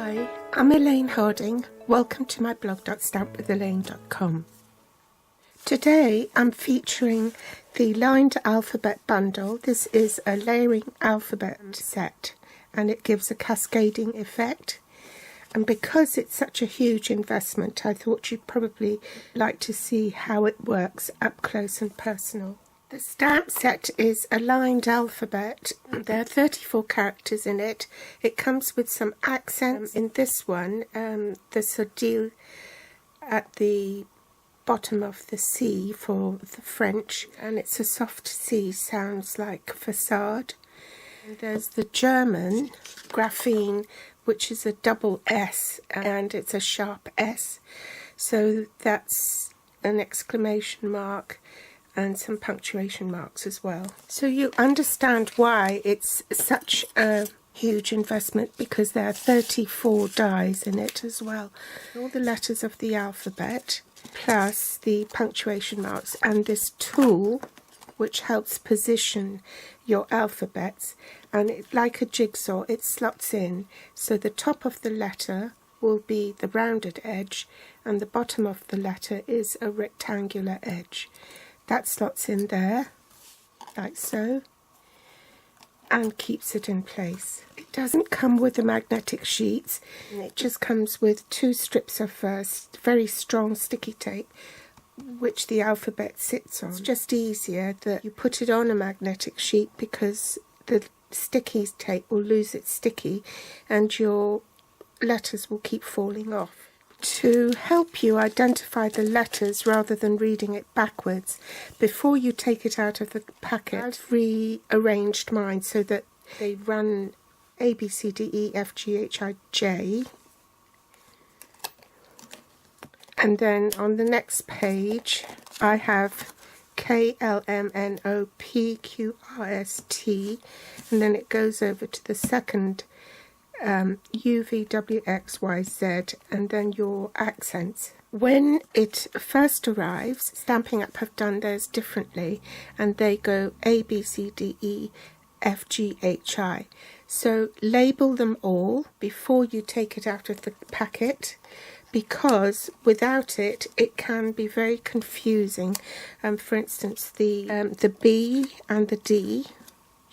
Hi, I'm Elaine Harding. Welcome to my blog stampwithelaine.com. Today I'm featuring the lined alphabet bundle. This is a layering alphabet set and it gives a cascading effect. And because it's such a huge investment, I thought you'd probably like to see how it works up close and personal. The stamp set is a lined alphabet. There are 34 characters in it. It comes with some accents. In this one, there's a deal at the bottom of the C for the French, and it's a soft C, sounds like facade. And there's the German graphene, which is a double S, and it's a sharp S. So that's an exclamation mark and some punctuation marks as well. So you understand why it's such a huge investment, because there are 34 dies in it as well. All the letters of the alphabet, plus the punctuation marks, and this tool which helps position your alphabets, and like a jigsaw it slots in, so the top of the letter will be the rounded edge and the bottom of the letter is a rectangular edge. That slots in there, like so, and keeps it in place. It doesn't come with the magnetic sheets, it just comes with 2 strips of very strong sticky tape, which the alphabet sits on. It's just easier that you put it on a magnetic sheet, because the sticky tape will lose its sticky and your letters will keep falling off. To help you identify the letters rather than reading it backwards, before you take it out of the packet, I've rearranged mine so that they run A, B, C, D, E, F, G, H, I, J. And then on the next page I have K, L, M, N, O, P, Q, R, S, T, and then it goes over to the second U, V, W, X, Y, Z, and then your accents. When it first arrives, Stampin' Up have done theirs differently, and they go A, B, C, D, E, F, G, H, I. So label them all before you take it out of the packet, because without it, it can be very confusing. For instance, the B and the D,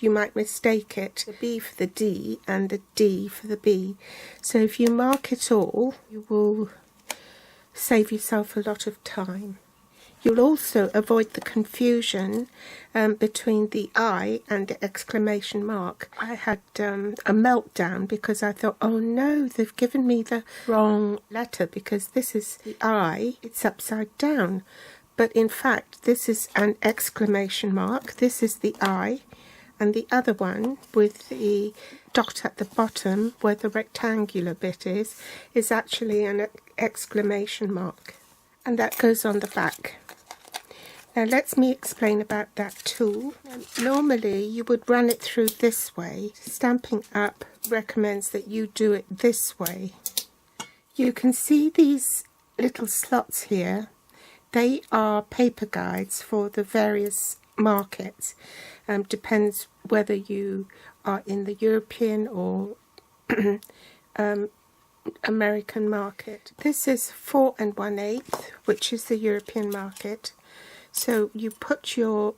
you might mistake it, the B for the D and the D for the B. So if you mark it all, you will save yourself a lot of time. You'll also avoid the confusion between the I and the exclamation mark. I had a meltdown because I thought, oh no, they've given me the wrong letter, because this is the I, it's upside down. But in fact, this is an exclamation mark, this is the I, and the other one with the dot at the bottom where the rectangular bit is actually an exclamation mark, and that goes on the back. Now let me explain about that tool. Normally you would run it through this way. Stampin' Up recommends that you do it this way. You can see these little slots here. They are paper guides for the various markets. Depends whether you are in the European or American market. This is 4 1/8, which is the European market. So you put your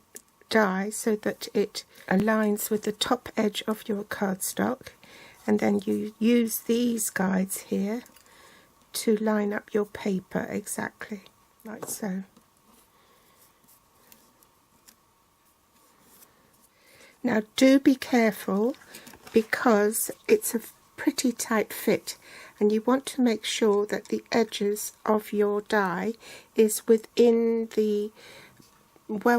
die so that it aligns with the top edge of your cardstock, and then you use these guides here to line up your paper exactly, like so. Now do be careful, because it's a pretty tight fit, and you want to make sure that the edges of your die is well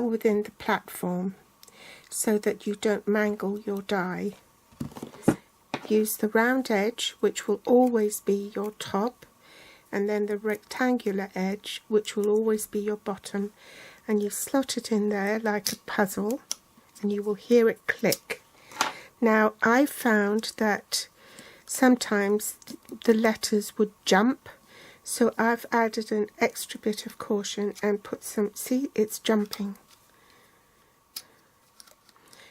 within the platform, so that you don't mangle your die. Use the round edge, which will always be your top, and then the rectangular edge, which will always be your bottom, and you slot it in there like a puzzle, and you will hear it click. Now I found that sometimes the letters would jump, so I've added an extra bit of caution and put some, see, it's jumping.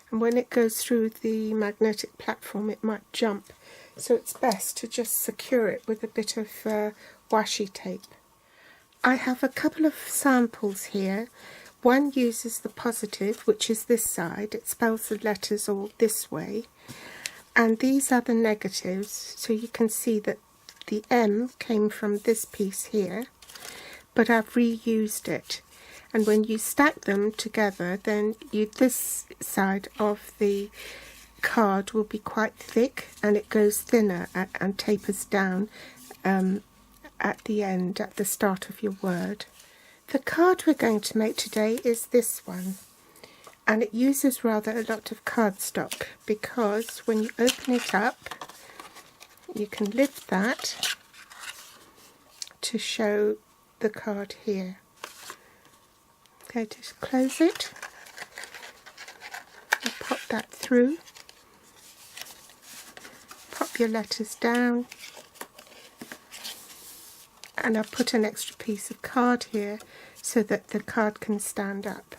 And when it goes through the magnetic platform it might jump. so it's best to just secure it with a bit of washi tape. I have a couple of samples here. One uses the positive, which is this side. It spells the letters all this way. And these are the negatives, so you can see that the M came from this piece here, but I've reused it. And when you stack them together, then this side of the card will be quite thick, and it goes thinner and tapers down at the end, at the start of your word. The card we're going to make today is this one, and it uses rather a lot of cardstock, because when you open it up, you can lift that to show the card here. Okay, just close it and pop that through. Pop your letters down, and I've put an extra piece of card here so that the card can stand up.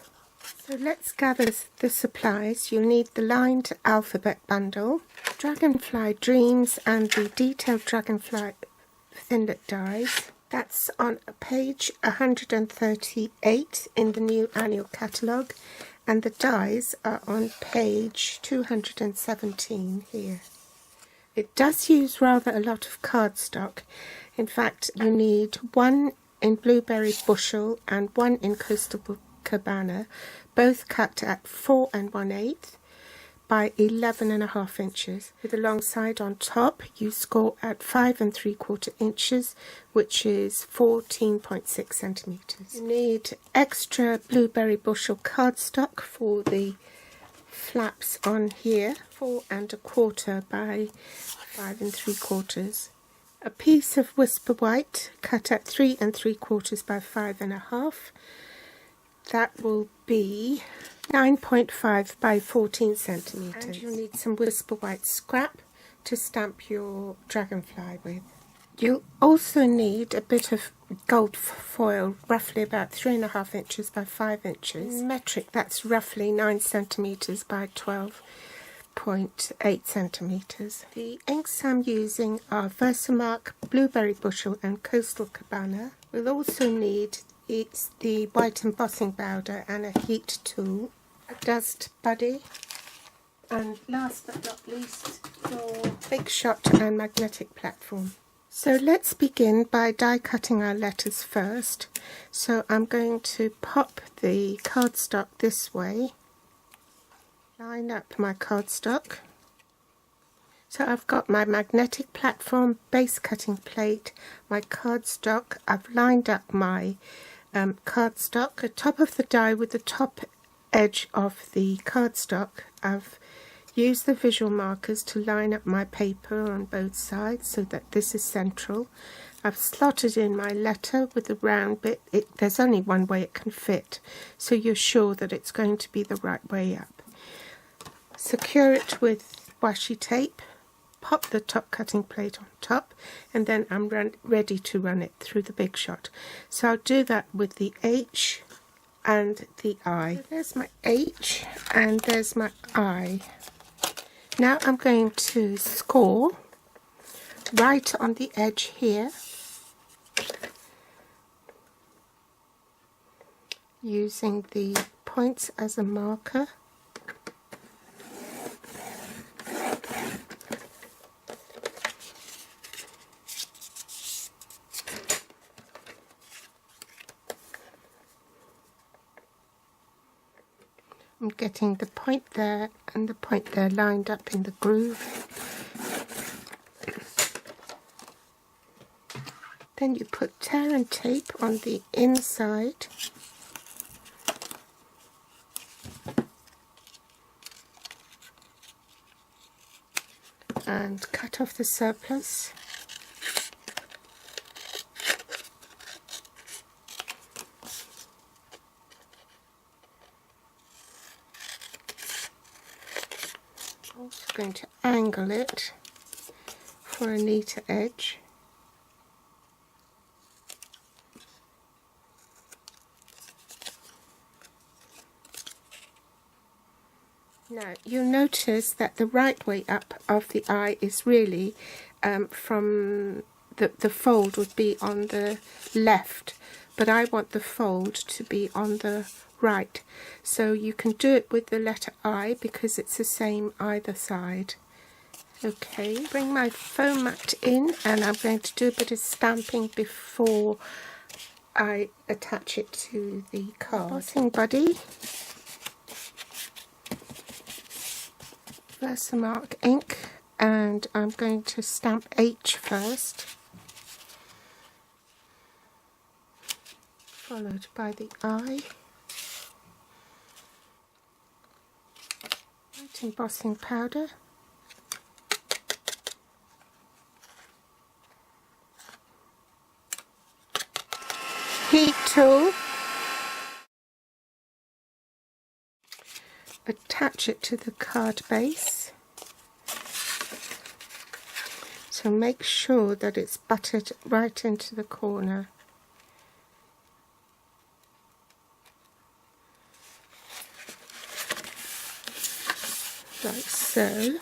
So let's gather the supplies. You'll need the lined alphabet bundle, Dragonfly Dreams, and the detailed Dragonfly Thinlit dies. That's on page 138 in the new annual catalogue, and the dies are on page 217 here. It does use rather a lot of cardstock. In fact, you need one in Blueberry Bushel and one in Coastal Cabana, both cut at 4 1/8 by 11.5 inches. With the long side on top, you score at 5 3/4 inches, which is 14.6 centimeters. You need extra Blueberry Bushel cardstock for the flaps on here, 4 1/4 by 5 3/4. A piece of Whisper White cut at 3 3/4 by 5 1/2. That will be 9.5 by 14 centimeters. And you'll need some Whisper White scrap to stamp your dragonfly with. You'll also need a bit of gold foil, roughly about 3.5 inches by 5 inches. In metric, that's roughly 9 centimeters by 12.8 centimeters. The inks I'm using are Versamark, Blueberry Bushel, and Coastal Cabana. We'll also need the white embossing powder and a heat tool, a dust buddy, and last but not least, your Big Shot and magnetic platform. So let's begin by die cutting our letters first. So I'm going to pop the cardstock this way, line up my cardstock. So I've got my magnetic platform, base cutting plate, my cardstock. I've lined up my cardstock, the top of the die with the top edge of the cardstock. I've used the visual markers to line up my paper on both sides so that this is central. I've slotted in my letter with the round bit. There's only one way it can fit, so you're sure that it's going to be the right way up. Secure it with washi tape, pop the top cutting plate on top, and then I'm ready to run it through the Big Shot. So I'll do that with the H and the I. So there's my H and there's my I. Now I'm going to score right on the edge here, using the points as a marker. I'm getting the point there and the point there lined up in the groove. Then you put tear and tape on the inside. And cut off the surplus. Also going to angle it for a neater edge. Now you'll notice that the right way up of the eye is really from the fold would be on the left, but I want the fold to be on the right. So you can do it with the letter I because it's the same either side. Okay, bring my foam mat in and I'm going to do a bit of stamping before I attach it to the card. Embossing buddy, Versamark ink, and I'm going to stamp H first, followed by the I. White embossing powder, heat tool, attach it to the card base, so make sure that it's buttered right into the corner. Like so.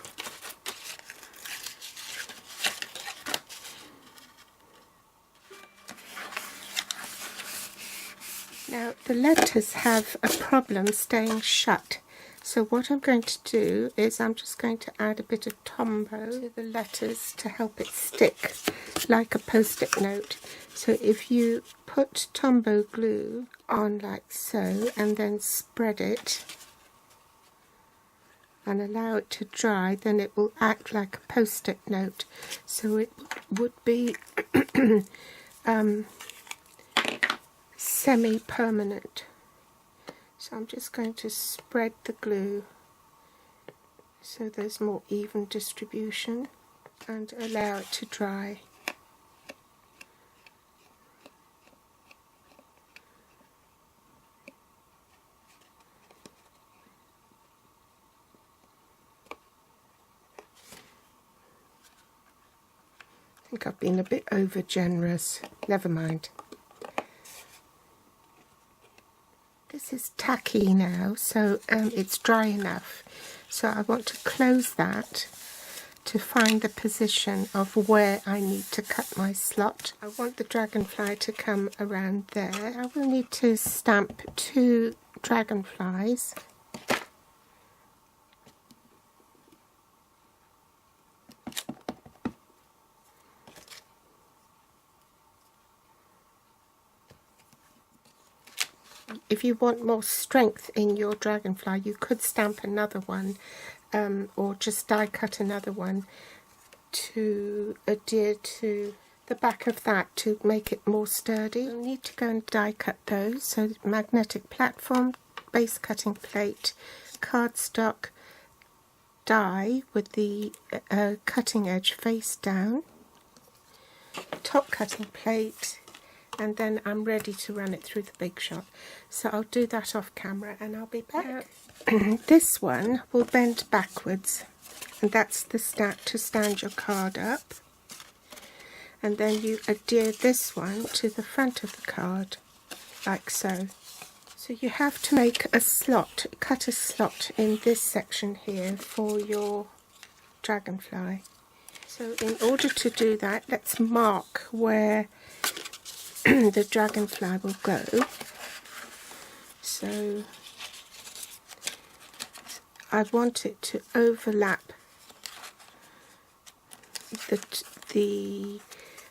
Now the letters have a problem staying shut, so what I'm going to do is I'm just going to add a bit of Tombow to the letters to help it stick like a post-it note. So if you put Tombow glue on like so and then spread it and allow it to dry, then it will act like a post-it note. So it would be semi-permanent. So I'm just going to spread the glue so there's more even distribution and allow it to dry. I think I've been a bit over generous, never mind. This is tacky now, so it's dry enough. So I want to close that to find the position of where I need to cut my slot. I want the dragonfly to come around there. I will need to stamp 2 dragonflies. If you want more strength in your dragonfly, you could stamp another one or just die cut another one to adhere to the back of that to make it more sturdy. You'll need to go and die cut those. So magnetic platform, base cutting plate, cardstock, die with the cutting edge face down, top cutting plate, and then I'm ready to run it through the big shot. So I'll do that off camera and I'll be back. This one will bend backwards, and that's the to stand your card up. And then you adhere this one to the front of the card, like so. So you have to make a slot, cut a slot in this section here for your dragonfly. So in order to do that, let's mark where the dragonfly will go. So I want it to overlap the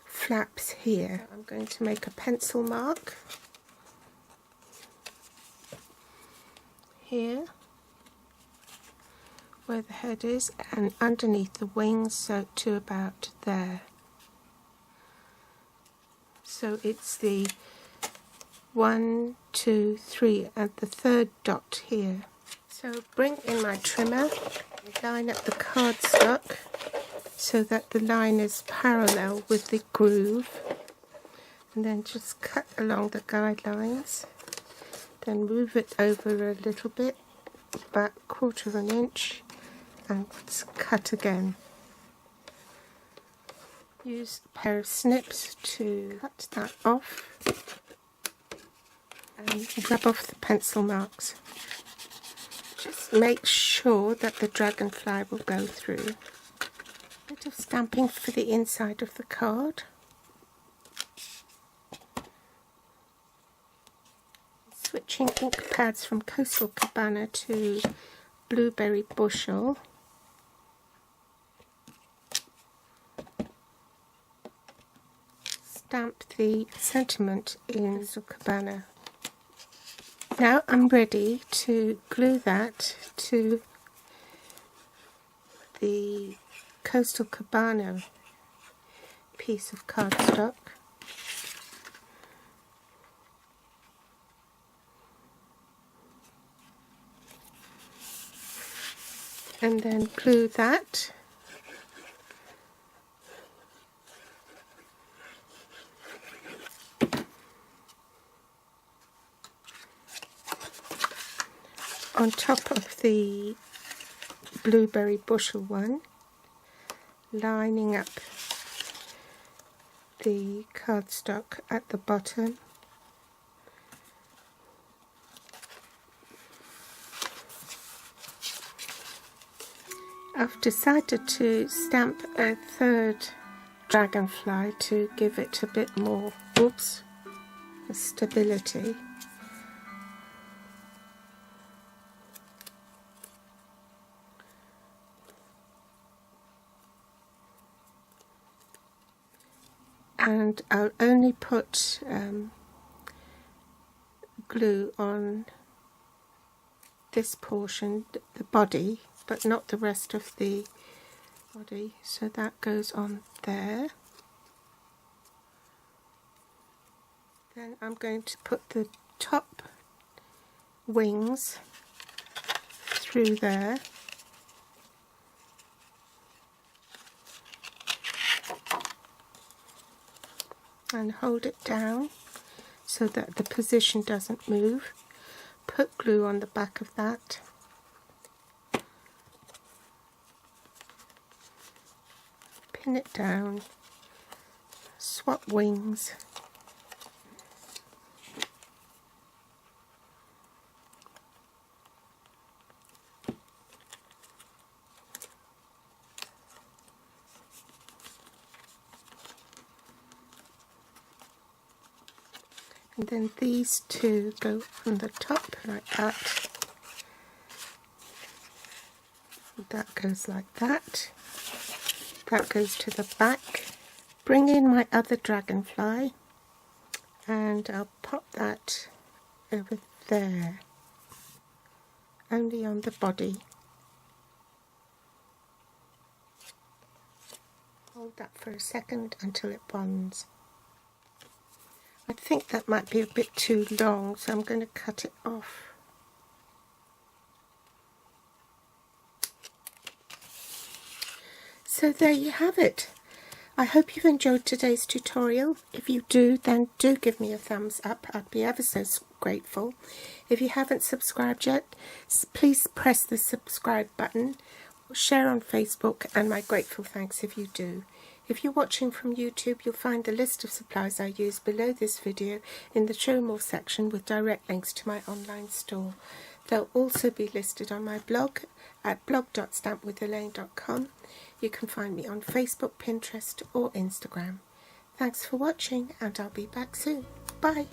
flaps here. I'm going to make a pencil mark here where the head is and underneath the wings, so to about there. So it's the 1, 2, 3 and the third dot here. So bring in my trimmer, line up the cardstock so that the line is parallel with the groove, and then just cut along the guidelines, then move it over a little bit, about 1/4 of an inch, and cut again. Use a pair of snips to cut that off and rub off the pencil marks. Just make sure that the dragonfly will go through. A bit of stamping for the inside of the card. Switching ink pads from Coastal Cabana to Blueberry Bushel. Stamp the sentiment in Coastal Cabana. Now I'm ready to glue that to the Coastal Cabana piece of cardstock. And then glue that on top of the Blueberry Bushel one, lining up the cardstock at the bottom. I've decided to stamp a third dragonfly to give it a bit more stability. And I'll only put glue on this portion, the body, but not the rest of the body, so that goes on there. Then I'm going to put the top wings through there. And hold it down so that the position doesn't move. Put glue on the back of that. Pin it down. Swap wings. And then these two go on the top like that. That goes like that. That goes to the back. Bring in my other dragonfly and I'll pop that over there, only on the body. Hold that for a second until it bonds. I think that might be a bit too long, so I'm going to cut it off. So there you have it. I hope you've enjoyed today's tutorial. If you do, then do give me a thumbs up. I'd be ever so grateful. If you haven't subscribed yet, please press the subscribe button, share on Facebook, and my grateful thanks if you do. If you're watching from YouTube, you'll find the list of supplies I use below this video in the Show More section with direct links to my online store. They'll also be listed on my blog at blog.stampwithelaine.com. You can find me on Facebook, Pinterest or Instagram. Thanks for watching, and I'll be back soon. Bye!